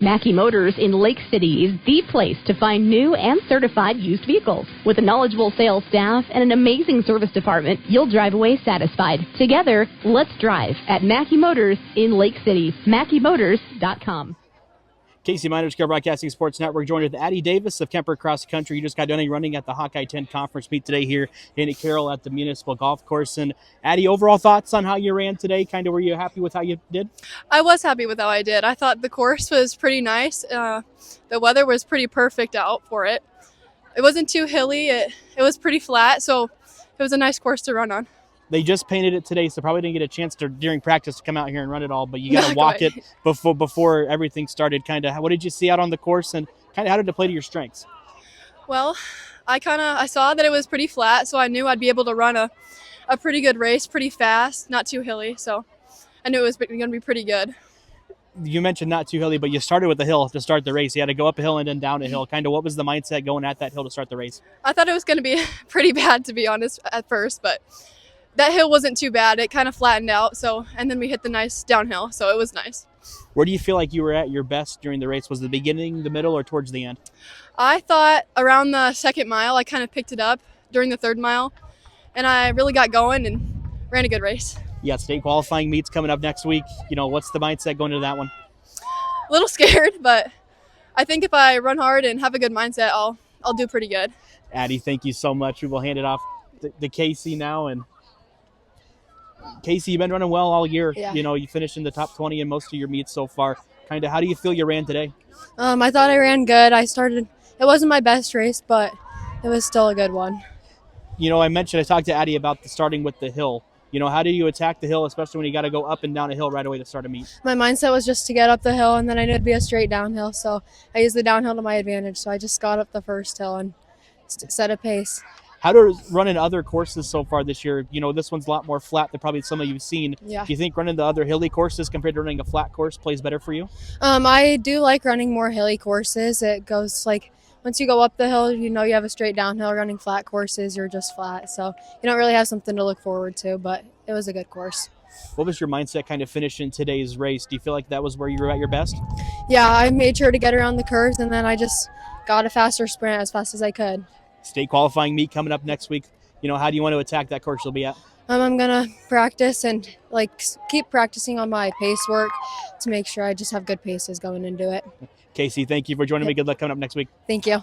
Mackey Motors in Lake City is the place to find new and certified used vehicles. With a knowledgeable sales staff and an amazing service department, you'll drive away satisfied. Together, let's drive at Mackey Motors in Lake City. MackeyMotors.com. Kaci Miners, Carroll Broadcasting Sports Network, joined with Addie Davis of Kuemper Cross Country. You just got done running at the Hawkeye 10 Conference meet today here in Carroll at the Municipal Golf Course. And Addie, overall thoughts on how you ran today? Were you happy with how you did? I was happy with how I did. I thought the course was pretty nice. The weather was pretty perfect out for it. It wasn't too hilly. It was pretty flat, so it was a nice course to run on. They just painted it today, so probably didn't get a chance during practice to come out here and run it all, but you got to walk it before everything started. What did you see out on the course, and how did it play to your strengths? Well, I saw that it was pretty flat, so I knew I'd be able to run a pretty good race, pretty fast, not too hilly, so I knew it was going to be pretty good. You mentioned not too hilly, but you started with a hill to start the race. You had to go up a hill and then down a hill. What was the mindset going at that hill to start the race? I thought it was going to be pretty bad, to be honest, at first, but that hill wasn't too bad. It kind of flattened out, and then we hit the nice downhill, so it was nice. Where do you feel like you were at your best during the race? Was it the beginning, the middle, or towards the end? I thought around the second mile, I kind of picked it up during the third mile, and I really got going and ran a good race. You got state qualifying meets coming up next week. What's the mindset going into that one? A little scared, but I think if I run hard and have a good mindset, I'll do pretty good. Addie, thank you so much. We will hand it off to Kaci now. And Kaci, you've been running well all year. Yeah. You finished in the top 20 in most of your meets so far. How do you feel you ran today? I thought I ran good. It wasn't my best race, but it was still a good one. I talked to Addie about starting with the hill. How do you attack the hill, especially when you got to go up and down a hill right away to start a meet? My mindset was just to get up the hill, and then I knew it'd be a straight downhill, so I used the downhill to my advantage. So I just got up the first hill and set a pace. How does running other courses so far this year? This one's a lot more flat than probably some of you've seen. Yeah. Do you think running the other hilly courses compared to running a flat course plays better for you? I do like running more hilly courses. It goes once you go up the hill, you have a straight downhill. Running flat courses, you're just flat. So you don't really have something to look forward to, but it was a good course. What was your mindset finishing today's race? Do you feel like that was where you were at your best? Yeah, I made sure to get around the curves, and then I just got a faster sprint as fast as I could. State qualifying meet coming up next week. How do you want to attack that course you'll be at? I'm going to practice and keep practicing on my pace work to make sure I just have good paces going into it. Kaci, thank you for joining me. Good luck coming up next week. Thank you.